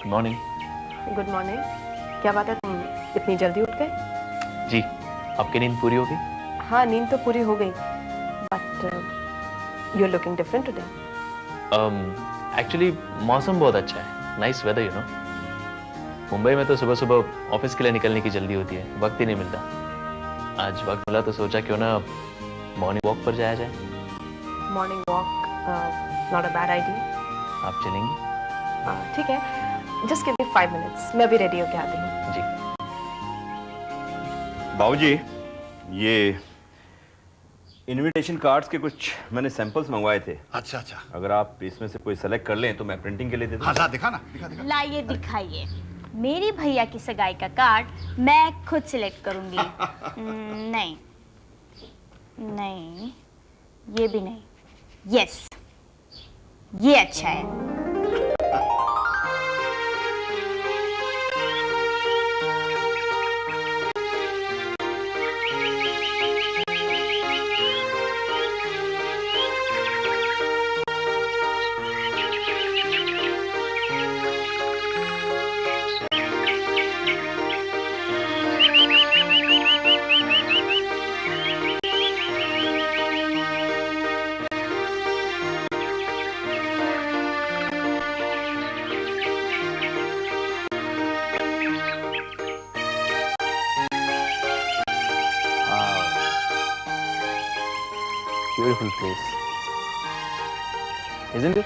Morning. Good morning. क्या बात है, तुम इतनी जल्दी उठ गए? जी, आपकी नींद पूरी हो गई? हाँ, नींद तो पूरी हो गई, but you are looking different today. Actually मौसम बहुत अच्छा है, nice weather you know. Mumbai में तो सुबह सुबह ऑफिस के लिए निकलने की जल्दी होती है, वक्त ही नहीं मिलता। आज वक्त मिला तो सोचा क्यों ना मॉर्निंग वॉक पर जाया जाए। Morning walk not a bad idea. आप चलेंगी? ठीक है, जस्ट गिव मी 5 मिनट्स, मैं अभी रेडी होके आती हूँ। जी। बाबूजी, ये इनविटेशन कार्ड्स के कुछ मैंने सैंपल्स मंगवाए थे। अच्छा अच्छा। अगर आप इसमें से कोई सेलेक्ट कर लें तो मैं प्रिंटिंग के लिए दे दूं। हाँ दिखा ना, दिखा दिखा। लाइए दिखाइए। मेरी भैया की सगाई का कार्ड मैं खुद सिलेक्ट करूंगी। नहीं नहीं, ये भी नहीं। यस, ये अच्छा है। Beautiful place, isn't it?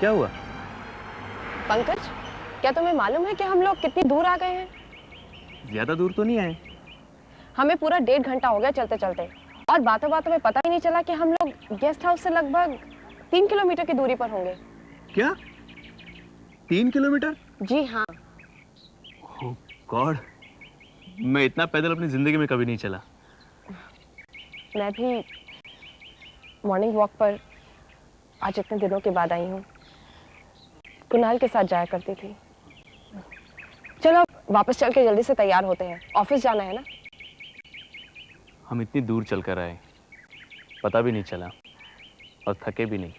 क्या हुआ? पंकज, क्या तुम्हें मालूम है कि हम लोग कितनी दूर आ गए हैं? ज्यादा दूर तो नहीं आए। हमें पूरा 1.5 घंटा हो गया चलते चलते, और बातों बातों में पता ही नहीं चला कि हम लोग गेस्ट हाउस से लगभग 3 किलोमीटर की दूरी पर होंगे। क्या 3 किलोमीटर? जी हाँ। ओह गॉड, मैं इतना पैदल अपनी जिंदगी में कभी नहीं चला। मैं भी मॉर्निंग वॉक पर आज इतने दिनों के बाद आई हूँ। कुणाल के साथ जाया करती थी। चलो अब वापस चल के जल्दी से तैयार होते हैं, ऑफिस जाना है ना। हम इतनी दूर चलकर आए, पता भी नहीं चला और थके भी नहीं।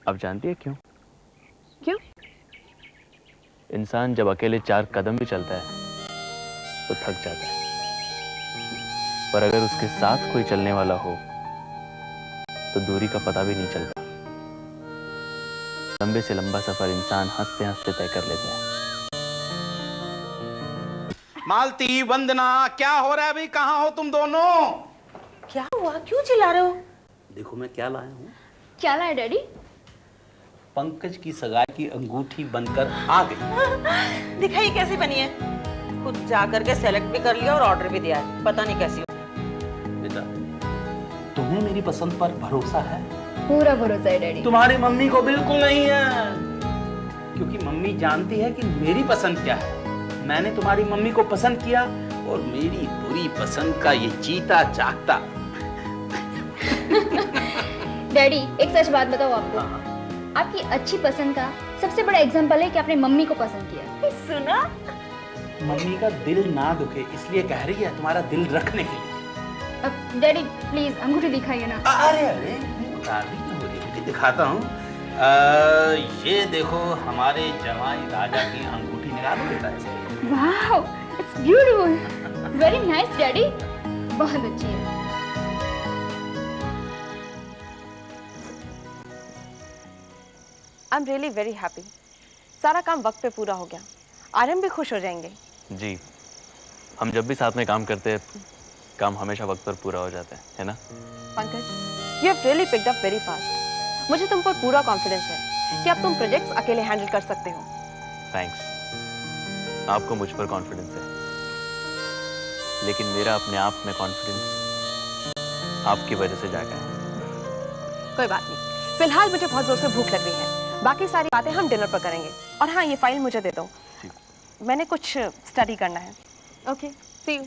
अब जानती है क्यों? क्यों? इंसान जब अकेले 4 कदम भी चलता है तो थक जाता है, पर अगर उसके साथ कोई चलने वाला हो तो दूरी का पता भी नहीं चलता। लंबे से लंबा सफर इंसान हंसते हंसते तय कर लेता है। मालती, वंदना, क्या हो रहा है अभी? कहाँ हो तुम दोनों? क्या हुआ, क्यों चिल्ला रहे हो? देखो मैं क्या लाया हूँ। क्या लाए डैडी? पंकज की सगाई की अंगूठी बनकर आ गई। दिखाई कैसी बनी है? खुद जा करके सेलेक्ट भी कर लिया और ऑर्डर भी दिया है, पता नहीं कैसी हो। बेटा, तुम्हें मेरी पसंद पर भरोसा है? पूरा भरोसा है डैडी। तुम्हारी मम्मी को बिल्कुल नहीं है, क्योंकि मम्मी जानती है कि मेरी पसंद क्या है। मैंने तुम्हारी मम्मी को पसंद किया और मेरी बुरी पसंद का ये चीता चाकता। डैडी एक सच बात बताओ आपको, आपकी अच्छी पसंद का सबसे बड़ा एग्जांपल है कि आपने मम्मी को पसंद किया। सुना? मम्मी का दिल ना दुखे इसलिए कह रही है, तुम्हारा दिल रखने के लिए। अब डैडी प्लीज अंगूठी दिखाइए ना। अरे अरे बेटी, दिखाता हूँ। ये देखो, हमारे जमाई राजा की अंगूठी निकालो बेटा ऐसे। Wow, it's beautiful, very nice daddy, बहुत अच्छी है। I am really very happy. सारा काम वक्त पे पूरा हो गया, आर्यन भी खुश हो जाएंगे। जी, हम जब भी साथ में काम करते हैं काम हमेशा वक्त पर पूरा हो जाता है ना? Pankaj, you have really picked up very fast. मुझे तुम पर पूरा कॉन्फिडेंस है कि अब तुम प्रोजेक्ट्स अकेले हैंडल कर सकते हो। थैंक्स, आपको मुझ पर कॉन्फिडेंस है, लेकिन मेरा अपने आप में कॉन्फिडेंस आपकी वजह से जागा है। कोई बात नहीं, फिलहाल मुझे बहुत जोर से भूख लग रही है, बाकी सारी बातें हम डिनर पर करेंगे। और हाँ, ये फाइल मुझे दे दो, मैंने कुछ स्टडी करना है। Okay, see you.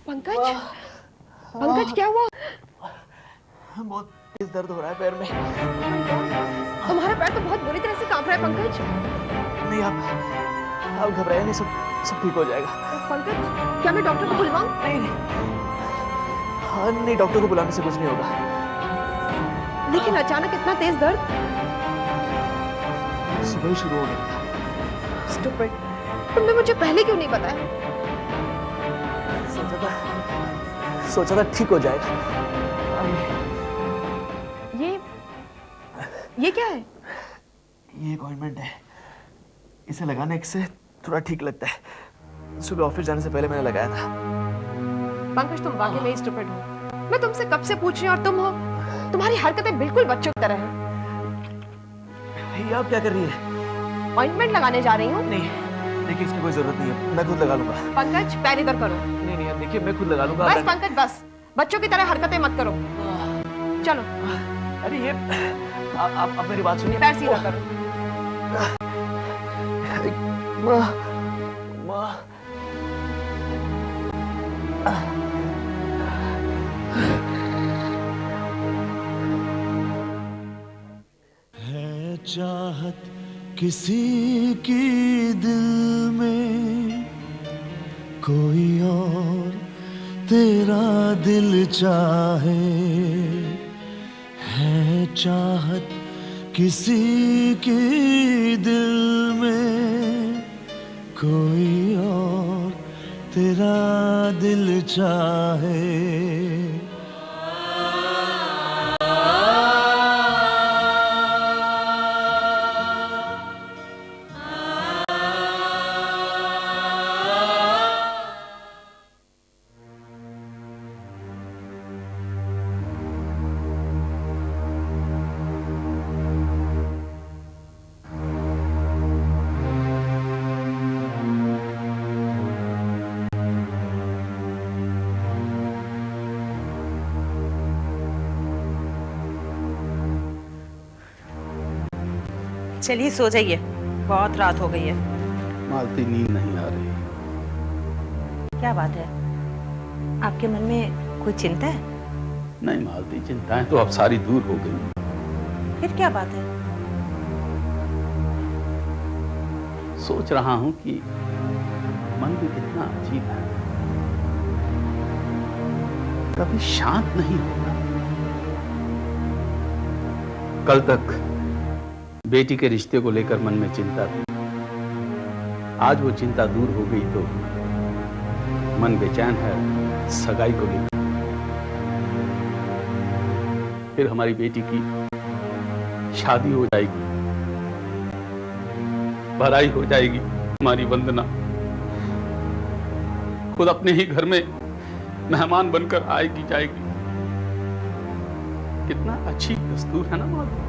Pankaj, Pankaj क्या हुआ? बहुत तेज दर्द हो रहा है पैर में। तुम्हारा पैर तो बहुत बुरी तरह से कांप रहा है पंकज। नहीं आप घबराइए नहीं, सब ठीक हो जाएगा। पंकज, क्या मैं डॉक्टर को बुलवाऊं? नहीं हाँ नहीं, डॉक्टर को बुलाने से कुछ नहीं होगा। लेकिन अचानक इतना तेज दर्द? सुबह ही शुरू हो गया। स्टूपिड, तुमने मुझे पहले क्यों नहीं बताया? सोचा था ठीक हो जाएगा। ये क्या है? ये एक ऑइंटमेंट है, इसे लगाने से थोड़ा ठीक लगता है। सुबह ऑफिस जाने से पहले मैंने लगाया था। पंकज, तुम वाकई में स्टूपिड हो। मैं तुमसे कब से पूछ रही हूँ और तुम हो, तुम्हारी हरकतें बिल्कुल बच्चों की तरह हैं। ये आप क्या कर रही है? ऑइंटमेंट लगाने जा रही हूँ। नहीं देखिए, इसकी कोई जरूरत नहीं है, मैं खुद लगा लूंगा। पंकज, पैर इधर करो। नहीं देखिए, मैं खुद लगा लूंगा। बस पंकज बस, बच्चों की तरह हरकतें मत करो। चलो। अरे ये आप मेरी बात सुनिए। पैर सीधा करो। माँ है चाहत किसी की दिल में, कोई और तेरा दिल चाहे। है चाहत किसी की दिल में, कोई और तेरा दिल चाहे। चलिए सो जाइए, बहुत रात हो गई है। मालती, नींद नहीं आ रही। क्या बात है, आपके मन में कोई चिंता है? नहीं मालती, चिंताएं तो अब सारी दूर हो गई। फिर क्या बात है? सोच रहा हूं कि मन भी कितना अजीब है, कभी शांत नहीं होता। कल तक बेटी के रिश्ते को लेकर मन में चिंता थी, आज वो चिंता दूर हो गई तो मन बेचैन है सगाई को लेकर। फिर हमारी बेटी की शादी हो जाएगी, भराई हो जाएगी, हमारी वंदना खुद अपने ही घर में मेहमान बनकर आएगी जाएगी। कितना अच्छी दस्तूर है ना मालूम।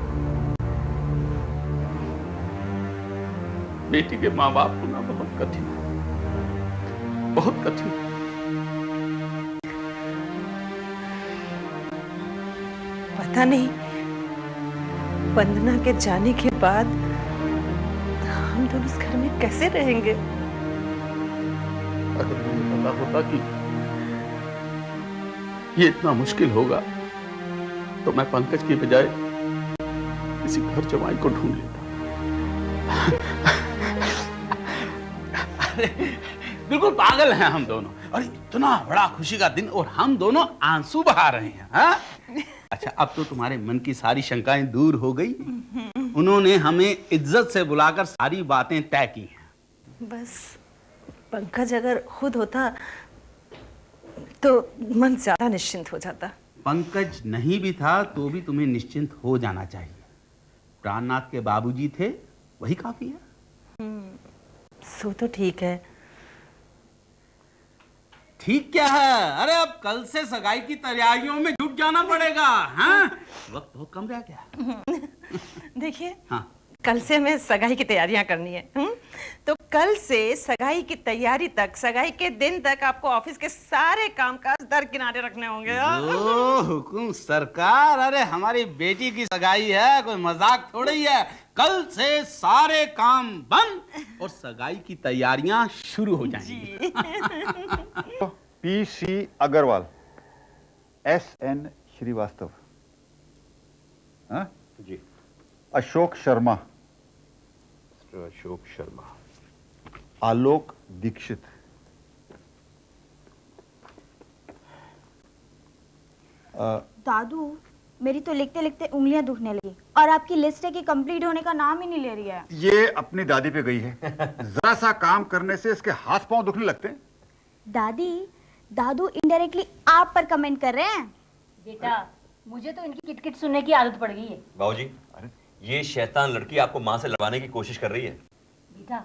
बेटी के माँ बाप होना बहुत कठिन है, बहुत कठिन। पता नहीं वंदना के जाने के बाद हम दोनों इस घर में कैसे रहेंगे। अगर मुझे पता होता कि ये इतना मुश्किल होगा तो मैं पंकज की बजाय किसी घर जमाई को ढूंढ लेता। अरे बिल्कुल पागल हैं हम दोनों। और इतना बड़ा खुशी का दिन और हम दोनों आंसू बहा रहे हैं। हाँ? अच्छा, अब तो तुम्हारे मन की सारी शंकाएं दूर हो गई। उन्होंने हमें इज्जत से बुलाकर सारी बातें तय की हैं। बस पंकज अगर खुद होता तो मन ज्यादा निश्चिंत हो जाता। पंकज नहीं भी था तो भी तुम्हें निश्चिंत हो जाना चाहिए। प्राणनाथ के बाबूजी थे, वही काफी है। सो तो ठीक है। ठीक क्या है? अरे अब कल से सगाई की तैयारियों में जुट जाना पड़ेगा। हाँ, वक्त बहुत कम रह गया। देखिए, हाँ, कल से हमें सगाई की तैयारियां करनी है। तो कल से सगाई की तैयारी तक, सगाई के दिन तक आपको ऑफिस के सारे कामकाज दरकिनारे रखने होंगे। ओ हुकुम सरकार। अरे हमारी बेटी की सगाई है, कोई मजाक थोड़ी है। कल से सारे काम बंद और सगाई की तैयारियां शुरू हो जाएंगी। PC अग्रवाल, SN श्रीवास्तव, हाँ? जी। अशोक शर्मा, अशोक शर्मा, आलोक दीक्षित, दादू, मेरी तो लिखते लिखते उंगलियां दुखने लगी और आपकी लिस्ट है कि कंप्लीट होने का नाम ही नहीं ले रही है। ये अपनी दादी पे गई है। जरा सा काम करने से इसके हाथ पांव दुखने लगते हैं। दादी, दादू इनडायरेक्टली आप पर कमेंट कर रहे हैं। बेटा, मुझे तो इनकी किटकिट सुनने की आदत पड़ गई है। बाबूजी, ये शैतान लड़की आपको माँ से लड़वाने की कोशिश कर रही है। बेटा,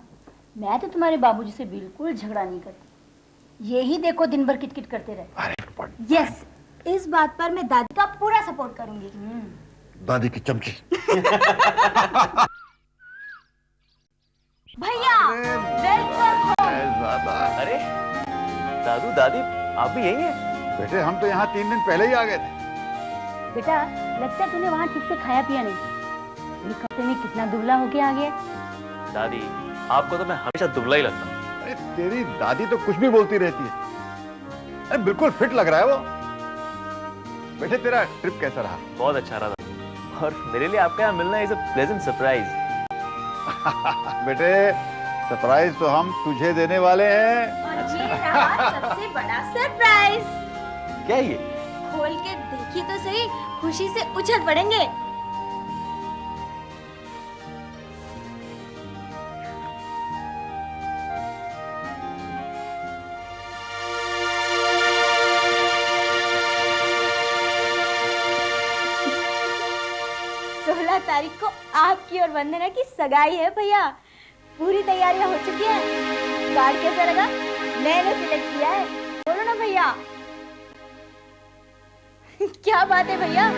मैं तो तुम्हारे बाबूजी से बिल्कुल झगड़ा नहीं करती। यही देखो दिन भर किटकिट करते रहे। यस, इस बात पर मैं दादी का पूरा सपोर्ट करूंगी। दादी की चमची। भैया, वेलकम होम। अरे दादू दादी, आप भी यही हैं? बेटे, हम तो यहाँ 3 दिन पहले ही आ गए थे। बेटा, लगता है तूने वहाँ ठीक से खाया पिया नहीं। एक हफ्ते में कितना दुबला होके आ गया। दादी, आपको तो मैं हमेशा दुबला ही लगता हूँ। अरे तेरी दादी तो कुछ भी बोलती रहती है। अरे बिल्कुल फिट लग रहा है वो। बेटे, तेरा ट्रिप कैसा रहा? बहुत अच्छा रहा दादू। और मेरे लिए आपका यहाँ मिलना इज अ प्लेजेंट सरप्राइज। बेटे, सरप्राइज तो हम तुझे देने वाले हैं। और ये रहा सबसे बड़ा सरप्राइज। क्या ये? खोल के देखिए तो सही, खुशी से उछल पड़ेंगे। तारीख को आपकी और वंदना की सगाई है भैया। पूरी तैयारियां हो चुकी हैं। कार्ड कैसा लगा? मैंने सिलेक्ट किया है। बोलो ना भैया। क्या बात है भैया,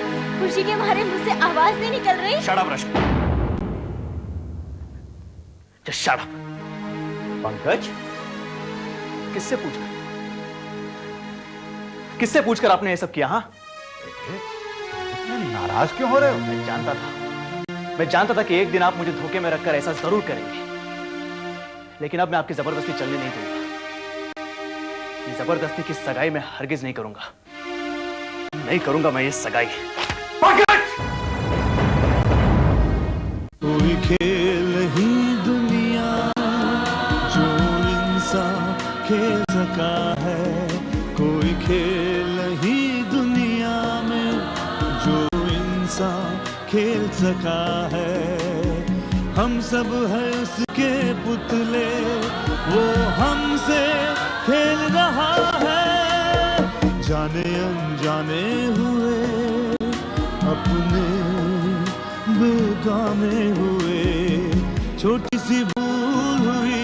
खुशी के मारे मुझसे आवाज नहीं निकल रही। Shut up Rashmi. Just shut up. Pankaj, किससे पूछा? किससे पूछकर आपने ये सब किया? हाँ, नाराज क्यों हो रहे हो? मैं जानता था कि एक दिन आप मुझे धोखे में रखकर ऐसा जरूर करेंगे, लेकिन अब मैं आपकी जबरदस्ती चलने नहीं दूंगा। ये जबरदस्ती की सगाई मैं हरगिज नहीं करूंगा। नहीं करूंगा मैं ये सगाई। कोई खेल ही दुनिया जो इंसान खेल सका है, कोई खेल ही दुनिया में जो इंसान खेल सका है। हम सब है उसके पुतले, वो हमसे खेल रहा है। जाने अनजाने हुए, अपने बेगाने हुए, छोटी सी भूल हुई